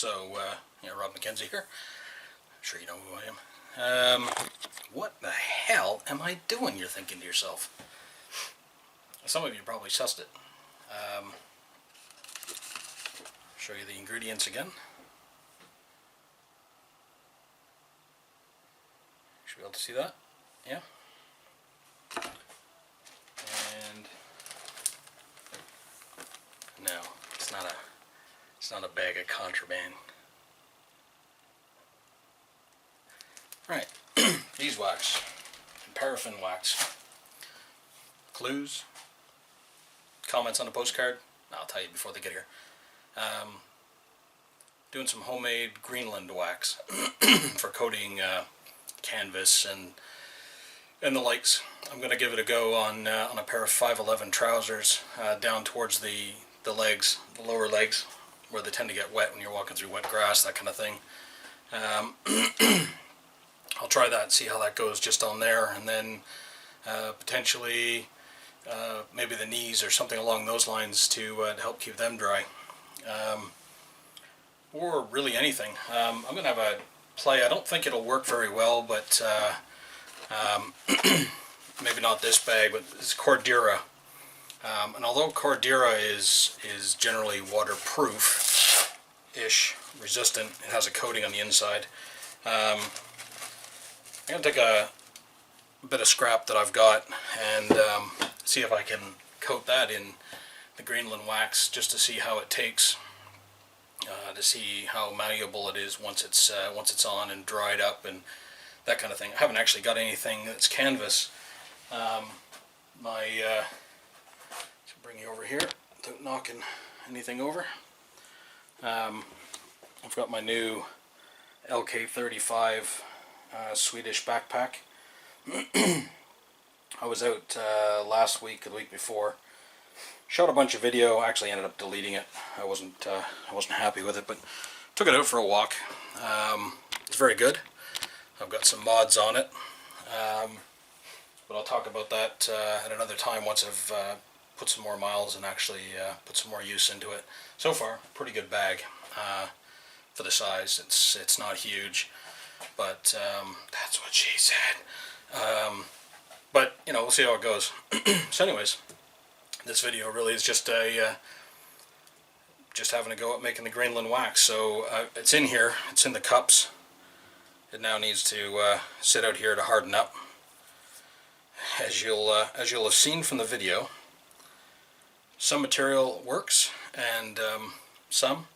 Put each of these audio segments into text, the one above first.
So, Rob McKenzie here. I'm sure you know who I am. What the hell am I doing, you're thinking to yourself? Some of you probably sussed it. Show you the ingredients again. Should be able to see that? Yeah. And no, it's not a bag of contraband. Right, beeswax, paraffin wax. Clues? Comments on the postcard? I'll tell you before they get here. Doing some homemade Greeland wax for coating canvas and the likes. I'm going to give it a go on a pair of 511 trousers down towards the legs, the lower legs, where they tend to get wet when you're walking through wet grass, that kind of thing. I'll try that and see how that goes just on there, and then potentially maybe the knees or something along those lines to help keep them dry. Or really anything. I'm going to have a play. I don't think it'll work very well, but maybe not this bag, but it's Cordura. And although Cordura is generally waterproof-ish, resistant, it has a coating on the inside. I'm going to take a bit of scrap that I've got and see if I can coat that in the Greeland wax just to see how it takes, to see how malleable it is once it's on and dried up and that kind of thing. I haven't actually got anything that's canvas. Bring you over here without knocking anything over. I've got my new LK35 Swedish backpack. I was out last week or the week before. Shot a bunch of video. Actually ended up deleting it. I wasn't happy with it, but took it out for a walk. It's very good. I've got some mods on it, but I'll talk about that at another time once I've put some more miles and actually put some more use into it. So far, pretty good bag for the size. It's not huge, but that's what she said. But we'll see how it goes. So, anyways, this video really is just just having a go at making the Greeland wax. So it's in here. It's in the cups. It now needs to sit out here to harden up. As you'll have seen from the video, some material works and some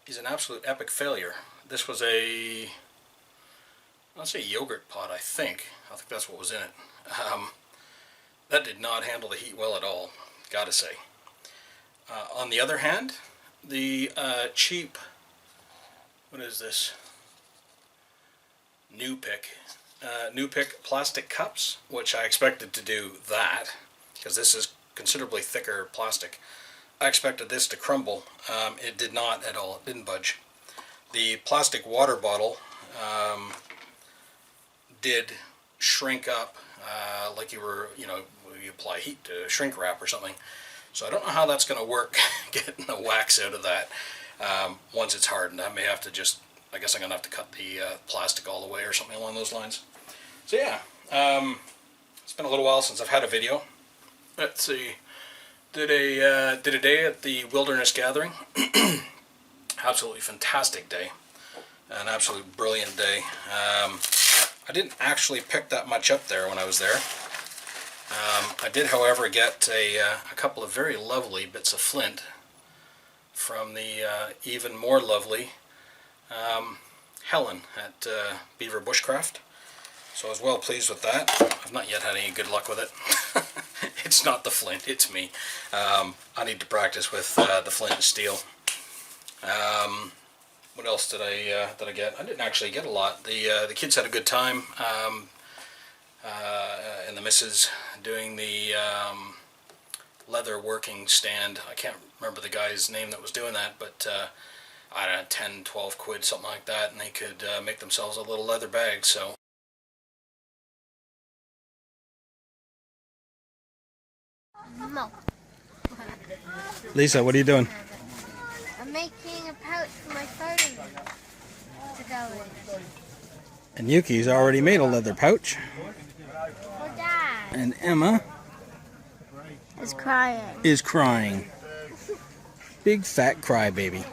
is an absolute epic failure. This was I'll say yogurt pot, I think that's what was in it. That did not handle the heat well at all, gotta say. On the other hand, the cheap, what is this? New Pick plastic cups, which I expected to do that, because this is considerably thicker plastic. I expected this to crumble. It did not at all. It didn't budge. The plastic water bottle did shrink up, like you apply heat to shrink wrap or something. So I don't know how that's going to work, getting the wax out of that once it's hardened. I may have to I guess I'm going to have to cut the plastic all the way or something along those lines. So yeah, it's been a little while since I've had a video. Let's see. Did a day at the Wilderness Gathering. Absolutely fantastic day. An absolute brilliant day. I didn't actually pick that much up there when I was there. I did, however, get a couple of very lovely bits of flint from the even more lovely Helen at Beaver Bushcraft. So I was well pleased with that. I've not yet had any good luck with it. It's not the flint, it's me. I need to practice with the flint and steel. What else did I get? I didn't actually get a lot. The kids had a good time, and the missus doing the leather working stand. I can't remember the guy's name that was doing that, but I don't know, 10, 12 quid, something like that, and they could make themselves a little leather bag. So. No. Lisa, what are you doing? I'm making a pouch for my phone to go in. And Yuki's already made a leather pouch. For Dad. And Emma Is crying. is crying. Big fat crybaby.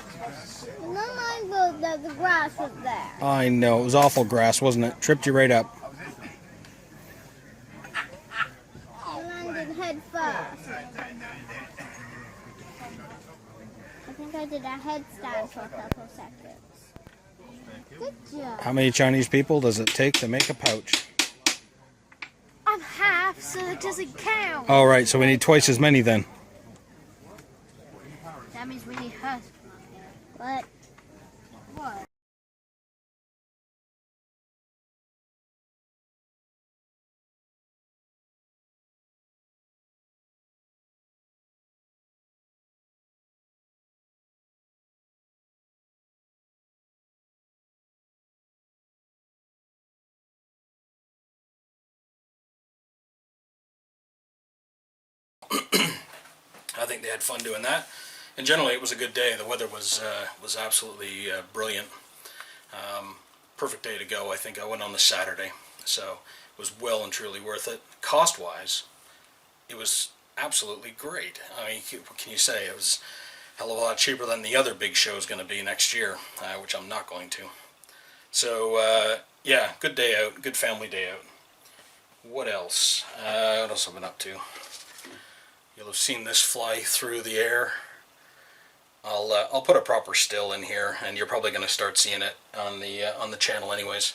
Not mind that the grass was there. I know, it was awful grass, wasn't it? Tripped you right up. I landed head first. I think I did a headstand for a couple seconds. Good job. How many Chinese people does it take to make a pouch? I'm half, so it doesn't count. All right, so we need twice as many then. That means we need her. What? What? I think they had fun doing that, and generally it was a good day. The weather was absolutely brilliant. Perfect day to go. I think I went on the Saturday, so it was well and truly worth it. Cost-wise, it was absolutely great. I mean, what can you say? It was a hell of a lot cheaper than the other big show is going to be next year, which I'm not going to. So yeah, good day out, good family day out. What else? What else have I been up to? You'll have seen this fly through the air. I'll put a proper still in here, and you're probably going to start seeing it on the channel anyways.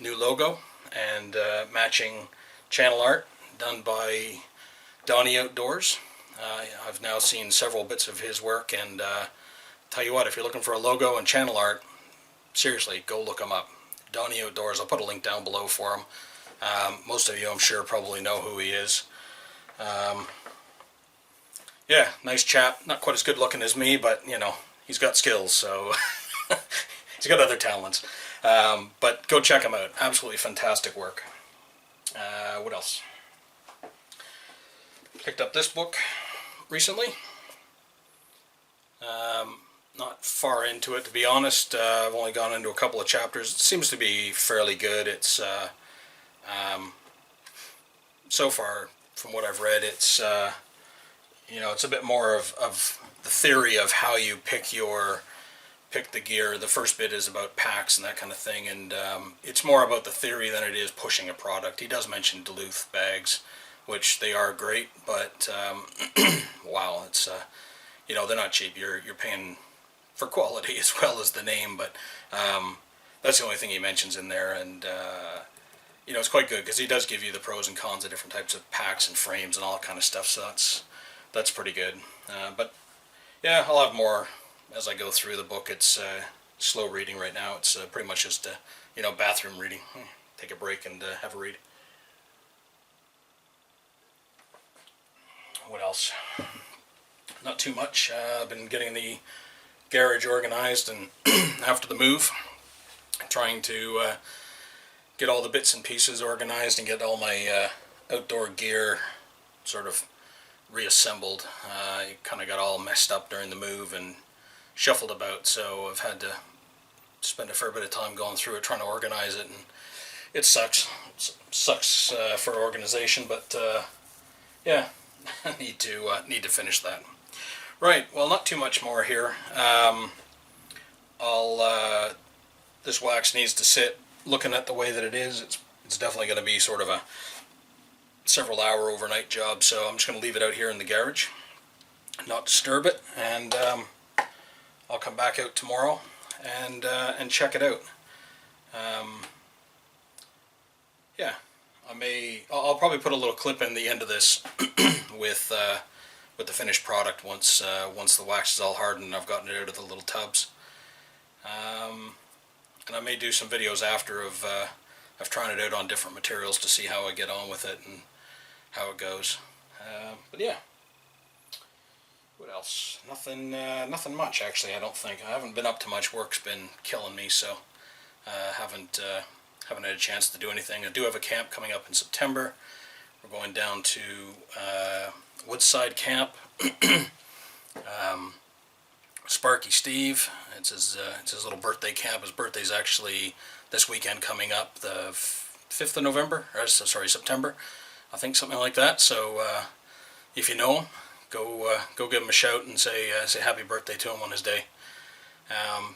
New logo and matching channel art done by Donnie Outdoors. I've now seen several bits of his work, and tell you what, if you're looking for a logo and channel art, seriously, go look him up. Donnie Outdoors. I'll put a link down below for him. Most of you, I'm sure, probably know who he is. Yeah, nice chap. Not quite as good looking as me, but you know, he's got skills, so he's got other talents. But go check him out. Absolutely fantastic work. What else? Picked up this book recently. Not far into it, to be honest. I've only gone into a couple of chapters. It seems to be fairly good. It's so far, from what I've read, it's you know, it's a bit more of the theory of how you pick the gear. The first bit is about packs and that kind of thing, and it's more about the theory than it is pushing a product. He does mention Duluth bags, which they are great, but wow, it's you know, they're not cheap. You're paying for quality as well as the name, but that's the only thing he mentions in there, and you know, it's quite good because he does give you the pros and cons of different types of packs and frames and all that kind of stuff, so that's pretty good. But yeah, I'll have more as I go through the book. It's slow reading right now. It's pretty much just you know, bathroom reading. Take a break and have a read. What else? Not too much. I've been getting the garage organized, and after the move, trying to get all the bits and pieces organized and get all my outdoor gear sort of reassembled. I kind of got all messed up during the move and shuffled about, so I've had to spend a fair bit of time going through it, trying to organize it, and it sucks. It sucks for organization, but yeah, I need to finish that. Right, well, not too much more here. This wax needs to sit. Looking at the way that it is, it's definitely going to be sort of a several hour overnight job, so I'm just going to leave it out here in the garage, not disturb it, and I'll come back out tomorrow and check it out. Yeah, I'll probably put a little clip in the end of this with the finished product once the wax is all hardened and I've gotten it out of the little tubs. And I may do some videos after of trying it out on different materials to see how I get on with it and how it goes. But yeah, what else? Nothing much actually. I don't think. I haven't been up to much. Work's been killing me, so haven't had a chance to do anything. I do have a camp coming up in September. We're going down to Woodside Camp. Sparky Steve. It's his little birthday camp. His birthday's actually this weekend coming up, the 5th of November, or sorry, September, I think, something like that. So if you know him, go give him a shout and say happy birthday to him on his day.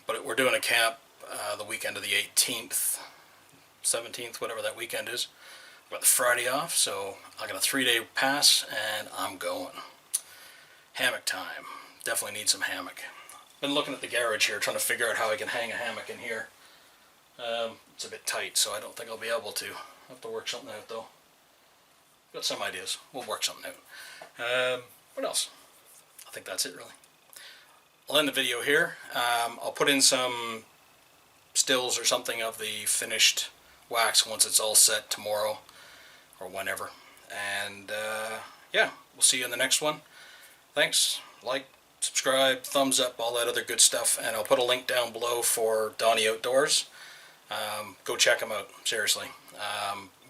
But we're doing a camp the weekend of the 18th, 17th, whatever that weekend is. I've got the Friday off, so I got a 3-day pass, and I'm going. Hammock time. Definitely need some hammock. Been looking at the garage here, trying to figure out how I can hang a hammock in here. It's a bit tight, so I don't think I'll be able to. I'll have to work something out, though. Got some ideas. We'll work something out. What else? I think that's it, really. I'll end the video here. I'll put in some stills or something of the finished wax once it's all set tomorrow or whenever. And yeah, we'll see you in the next one. Thanks. Like, subscribe, thumbs up, all that other good stuff. And I'll put a link down below for Donnie Outdoors. Go check them out, seriously.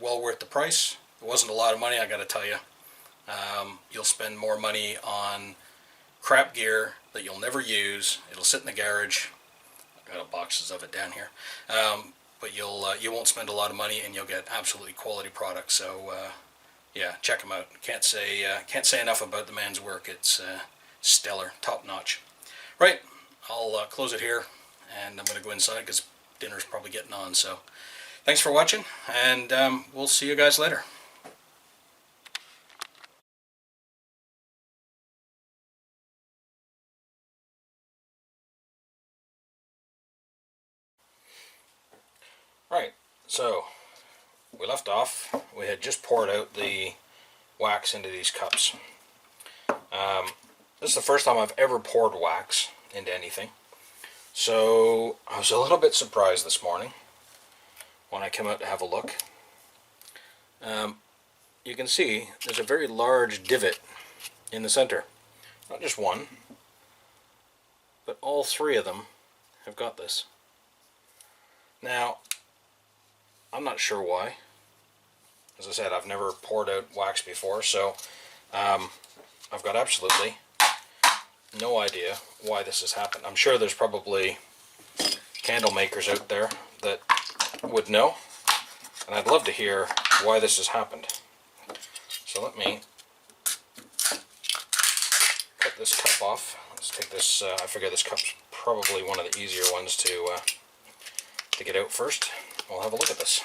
Well worth the price. It wasn't a lot of money, I gotta tell you. You'll spend more money on crap gear that you'll never use. It'll sit in the garage. I've got boxes of it down here. But you won't spend a lot of money, and you'll get absolutely quality products. So yeah, check them out. Can't say enough about the man's work. It's stellar, top notch. Right, I'll close it here, and I'm going to go inside because dinner's probably getting on. So thanks for watching, and we'll see you guys later. Right, so we left off. We had just poured out the wax into these cups. This is the first time I've ever poured wax into anything. So I was a little bit surprised this morning when I came out to have a look. You can see there's a very large divot in the center. Not just one, but all three of them have got this. Now, I'm not sure why. As I said, I've never poured out wax before, so I've got absolutely no idea why this has happened. I'm sure there's probably candle makers out there that would know, and I'd love to hear why this has happened. So let me cut this cup off. Let's take this, I figure this cup's probably one of the easier ones to get out first. We'll have a look at this.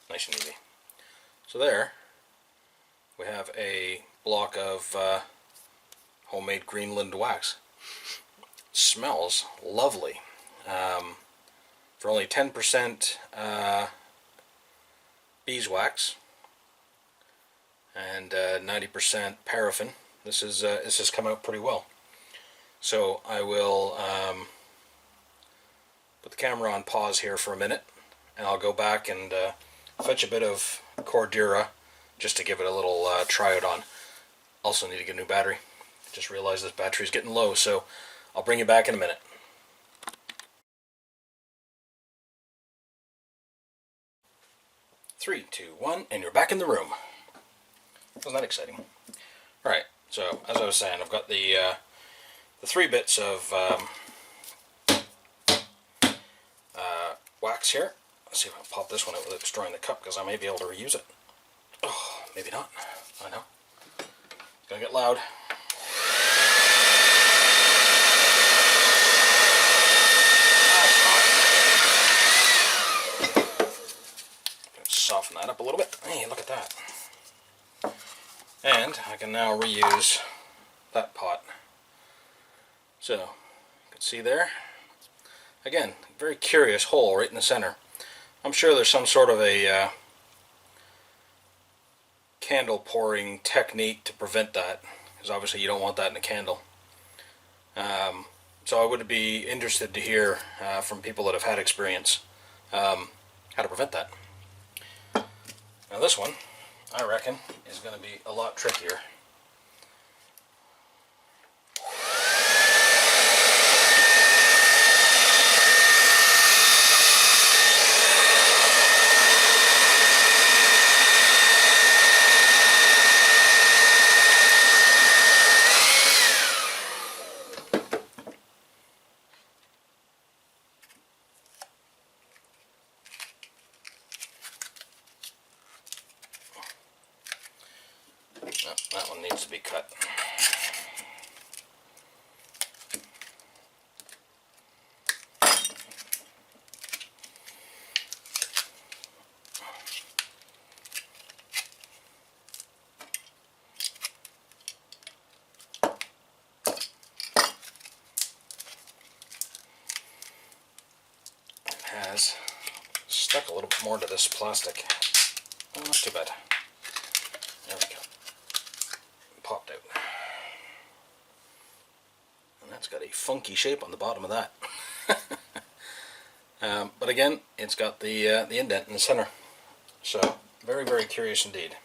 Nice and easy. So there we have a block of homemade Greeland wax. Smells lovely. For only 10% beeswax and 90% paraffin, this has come out pretty well. So I will put the camera on pause here for a minute, and I'll go back and fetch a bit of Cordura just to give it a little try out on. Also need to get a new battery. Just realized this battery's getting low, so I'll bring you back in a minute. 3, 2, 1, and you're back in the room. Wasn't that exciting? Alright, so as I was saying, I've got the 3 bits of wax here. Let's see if I can pop this one out without destroying the cup, because I may be able to reuse it. Oh, maybe not. I know. It's going to get loud. Soften that up a little bit. Hey, look at that. And I can now reuse that pot. So, you can see there. Again, very curious hole right in the center. I'm sure there's some sort of a candle pouring technique to prevent that, because obviously you don't want that in a candle. So I would be interested to hear from people that have had experience how to prevent that. Now this one, I reckon, is going to be a lot trickier. one needs to be cut. Has stuck a little bit more to this plastic. Oh, not too bad. There we go. Popped out. And that's got a funky shape on the bottom of that. But again, it's got the indent in the center. So, very, very curious indeed.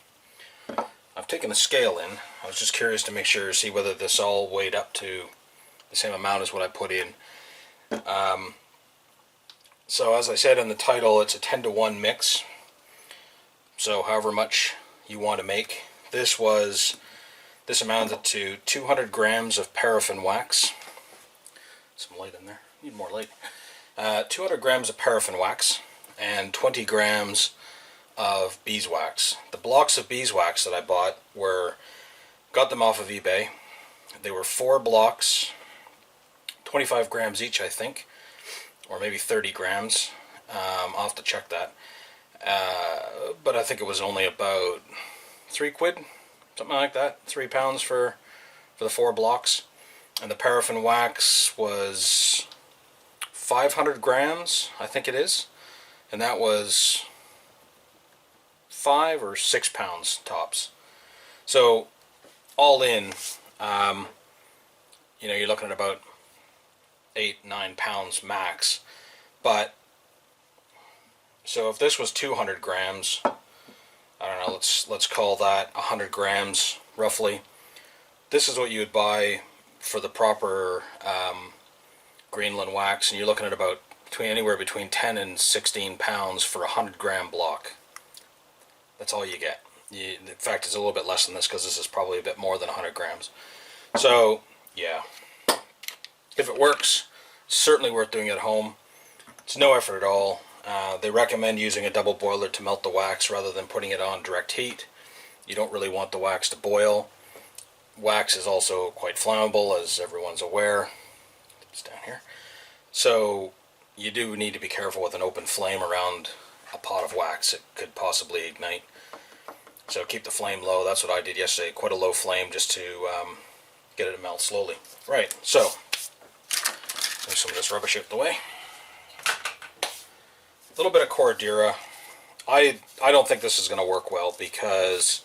I've taken a scale in. I was just curious to make sure, see whether this all weighed up to the same amount as what I put in. So as I said in the title, it's a 10-to-1 mix. So however much you want to make. This amounted to 200 grams of paraffin wax. Some light in there. Need more light. 200 grams of paraffin wax and 20 grams of beeswax. The blocks of beeswax that I bought got them off of eBay. They were 4 blocks, 25 grams each, I think. Or maybe 30 grams. I'll have to check that. But I think it was only about £3, something like that. £3 for the 4 blocks. And the paraffin wax was 500 grams, I think it is. And that was 5 or 6 pounds tops. So all in, you're looking at about 8-9 pounds max. But so if this was 200 grams, I don't know, let's call that 100 grams roughly. This is what you would buy for the proper Greeland wax, and you're looking at about anywhere between 10 and 16 pounds for a 100-gram block. That's all you get. In fact, it's a little bit less than this because this is probably a bit more than 100 grams. So yeah, if it works, it's certainly worth doing at home. It's no effort at all. They recommend using a double boiler to melt the wax rather than putting it on direct heat. You don't really want the wax to boil. Wax is also quite flammable, as everyone's aware. It's down here. So you do need to be careful with an open flame around a pot of wax. It could possibly ignite. So keep the flame low. That's what I did yesterday. Quite a low flame just to get it to melt slowly. Right, so move some of this rubbish out the way. A little bit of Cordura. I don't think this is going to work well because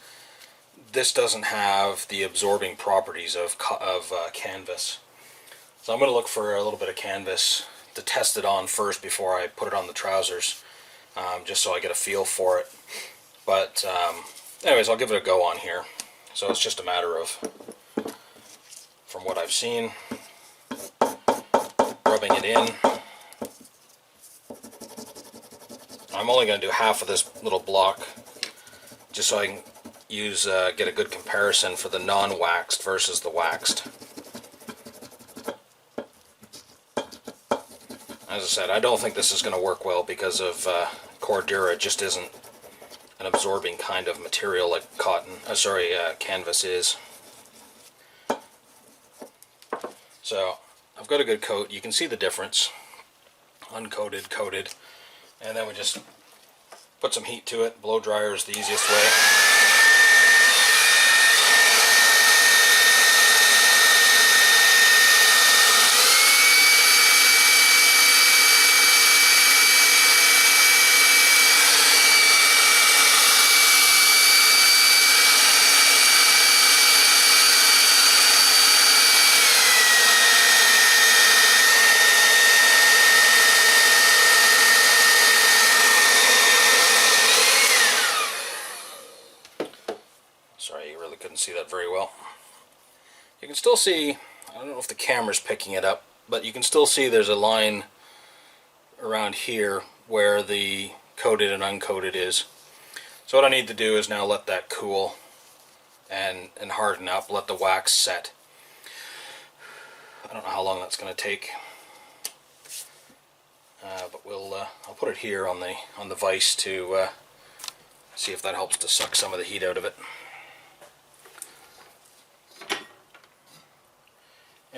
this doesn't have the absorbing properties of canvas. So I'm going to look for a little bit of canvas to test it on first before I put it on the trousers, just so I get a feel for it. But anyways, I'll give it a go on here. So it's just a matter of, from what I've seen, rubbing it in. I'm only going to do half of this little block just so I can get a good comparison for the non-waxed versus the waxed. As I said, I don't think this is going to work well because of Cordura just isn't an absorbing kind of material like canvas is. So I've got a good coat. You can see the difference. Uncoated, coated. And then we just put some heat to it. Blow dryer is the easiest way. Sorry, you really couldn't see that very well. You can still see, I don't know if the camera's picking it up, but you can still see there's a line around here where the coated and uncoated is. So what I need to do is now let that cool and harden up, let the wax set. I don't know how long that's going to take, but I'll put it here on the vise to see if that helps to suck some of the heat out of it.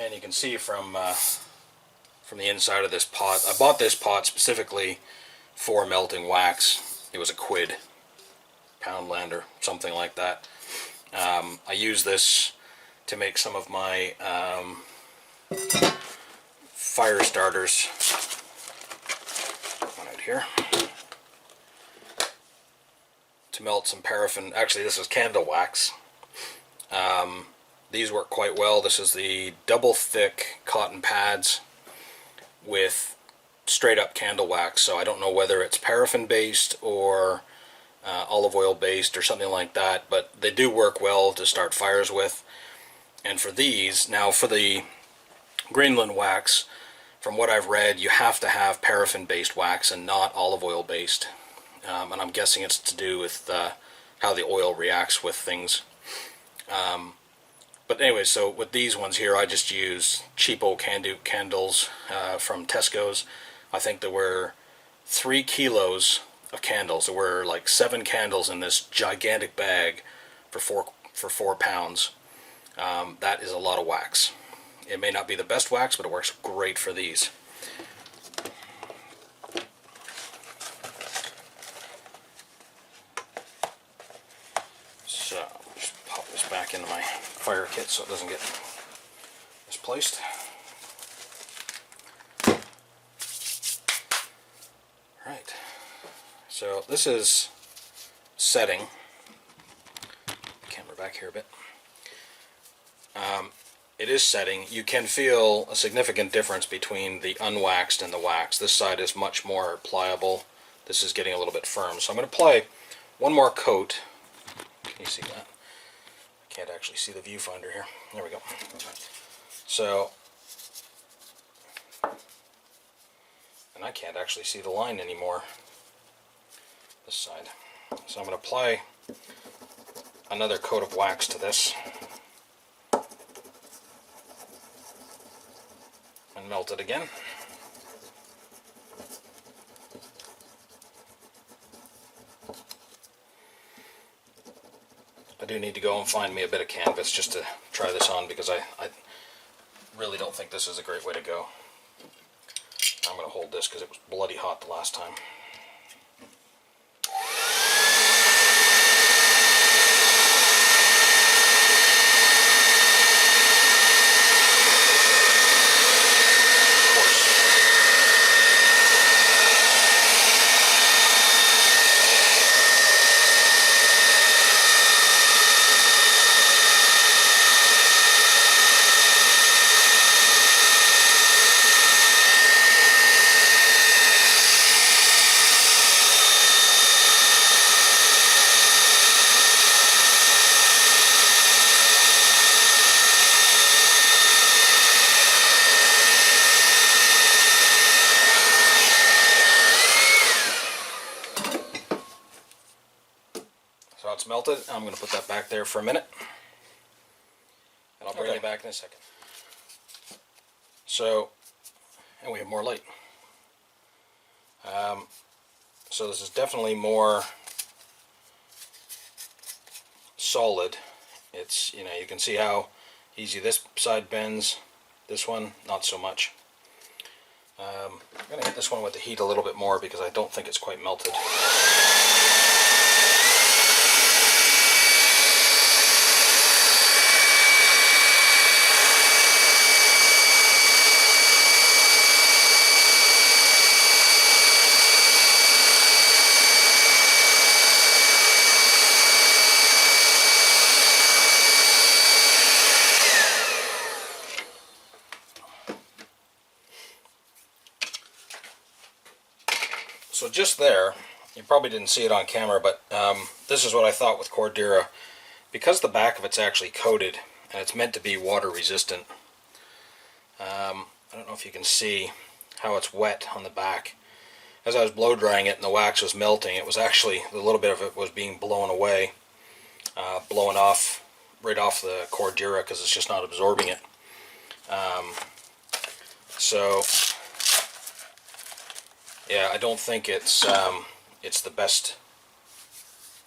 And you can see from the inside of this pot, I bought this pot specifically for melting wax. It was a quid, Poundland or something like that. I use this to make some of my fire starters. One out here. To melt some paraffin. Actually, this is candle wax. These work quite well. This is the double thick cotton pads with straight up candle wax. So I don't know whether it's paraffin based or olive oil based or something like that, but they do work well to start fires with. And for these, now for the Greeland Wax, from what I've read, you have to have paraffin based wax and not olive oil based. And I'm guessing it's to do with how the oil reacts with things. But anyway, so with these ones here, I just use cheap old candles from Tesco's. I think there were 3 kilos of candles. There were like 7 candles in this gigantic bag for 4 pounds. That is a lot of wax. It may not be the best wax, but it works great for these. So, just pop this back into my fire kit so it doesn't get misplaced. Right. So this is setting. Camera back here a bit. It is setting. You can feel a significant difference between the unwaxed and the wax. This side is much more pliable. This is getting a little bit firm. So I'm going to apply one more coat. Can you see that? I can't actually see the viewfinder here. There we go. So, and I can't actually see the line anymore. This side. So I'm going to apply another coat of wax to this. And melt it again. I do need to go and find me a bit of canvas just to try this on, because I really don't think this is a great way to go. I'm going to hold this because it was bloody hot the last time. So it's melted. I'm going to put that back there for a minute, and I'll bring it back in a second. So, and we have more light. So this is definitely more solid. It's, you know, you can see how easy this side bends. This one, not so much. I'm going to hit this one with the heat a little bit more because I don't think it's quite melted. So just there, you probably didn't see it on camera, but this is what I thought with Cordura. Because the back of it's actually coated and it's meant to be water resistant, I don't know if you can see how it's wet on the back. As I was blow drying it and the wax was melting, it was actually, a little bit of it was being blown away, blowing off, right off the Cordura because it's just not absorbing it. So yeah, I don't think it's the best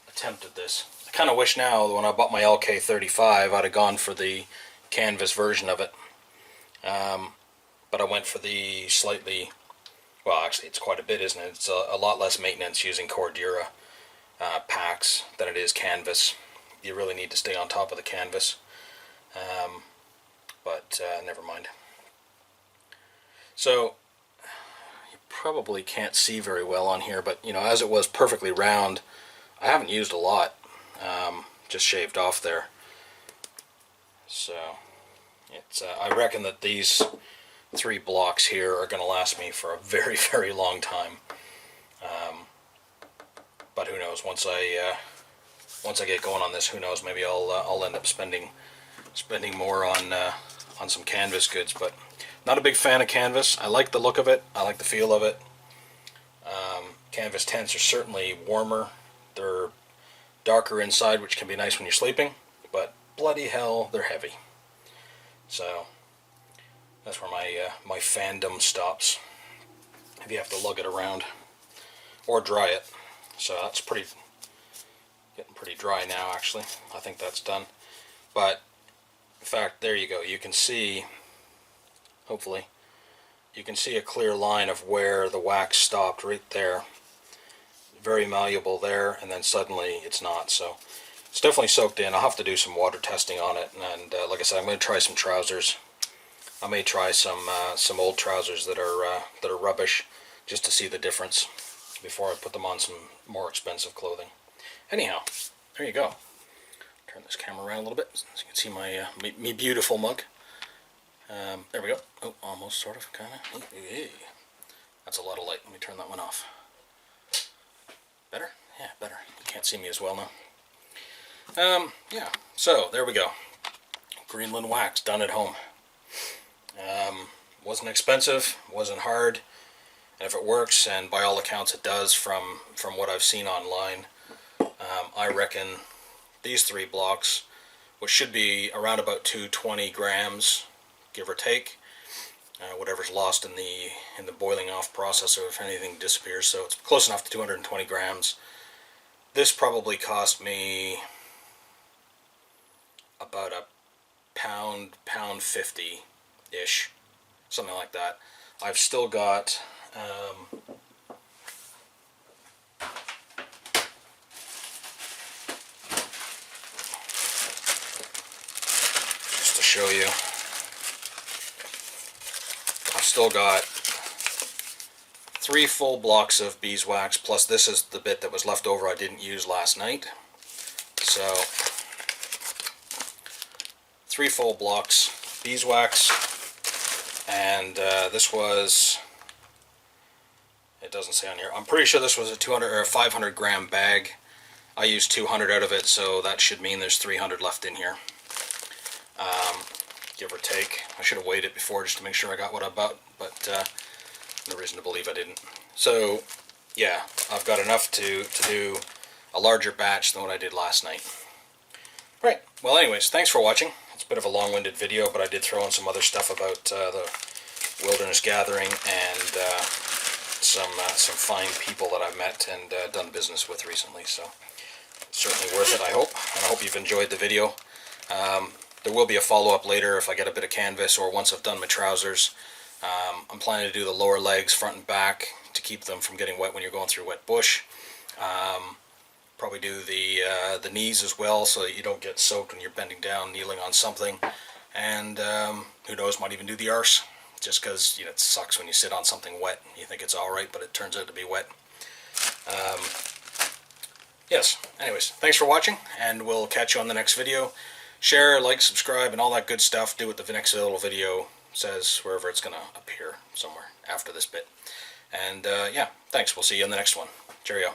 attempt at this. I kind of wish now, when I bought my LK35, I'd have gone for the canvas version of it But I went for the slightly, well, actually it's quite a bit, isn't it? It's a lot less maintenance using Cordura packs than it is canvas. You really need to stay on top of the canvas. But never mind. So you probably can't see very well on here, but you know, as it was perfectly round, I haven't used a lot. Just shaved off there. So it's I reckon that these 3 blocks here are going to last me for a very, very long time. But who knows? Once I get going on this, who knows? Maybe I'll end up spending more on some canvas goods. But not a big fan of canvas. I like the look of it. I like the feel of it. Canvas tents are certainly warmer. They're darker inside, which can be nice when you're sleeping. But bloody hell, they're heavy. So that's where my fandom stops. If you have to lug it around or dry it. So that's getting pretty dry now, actually. I think that's done. But in fact, there you go. You can see, hopefully, you can see a clear line of where the wax stopped right there. Very malleable there, and then suddenly it's not. So it's definitely soaked in. I'll have to do some water testing on it, and like I said, I'm going to try some trousers. I may try some old trousers that are rubbish, just to see the difference before I put them on some more expensive clothing. Anyhow, there you go. Turn this camera around a little bit so you can see my me beautiful mug. There we go. Oh, almost, sort of, kind of. That's a lot of light. Let me turn that one off. Better? Yeah, better. You can't see me as well now. Yeah, so there we go. Greeland Wax done at home. Wasn't expensive, wasn't hard, and if it works, and by all accounts it does from what I've seen online, I reckon these 3 blocks, which should be around about 220 grams, give or take, whatever's lost in the boiling off process, or if anything disappears, so it's close enough to 220 grams. This probably cost me about a pound 50-ish, something like that. I've still got just to show you, I've still got 3 full blocks of beeswax, plus this is the bit that was left over I didn't use last night. So 3 full blocks beeswax, and this was, it doesn't say on here, I'm pretty sure this was a 200 or a 500 gram bag. I used 200 out of it, so that should mean there's 300 left in here, give or take. I should have weighed it before just to make sure I got what I bought, but no reason to believe I didn't. So yeah, I've got enough to do a larger batch than what I did last night. Right, well anyways, thanks for watching. It's a bit of a long-winded video, but I did throw in some other stuff about the wilderness gathering and some fine people that I've met and done business with recently, so certainly worth it, I hope, and I hope you've enjoyed the video. There will be a follow-up later if I get a bit of canvas, or once I've done my trousers. I'm planning to do the lower legs, front and back, to keep them from getting wet when you're going through wet bush. Probably do the knees as well, so that you don't get soaked when you're bending down, kneeling on something. And who knows, might even do the arse, just because, you know, it sucks when you sit on something wet. You think it's alright, but it turns out to be wet. Yes, anyways, thanks for watching, and we'll catch you on the next video. Share, like, subscribe, and all that good stuff. Do what the next little video says, wherever it's going to appear, somewhere after this bit. And yeah, thanks. We'll see you in the next one. Cheerio.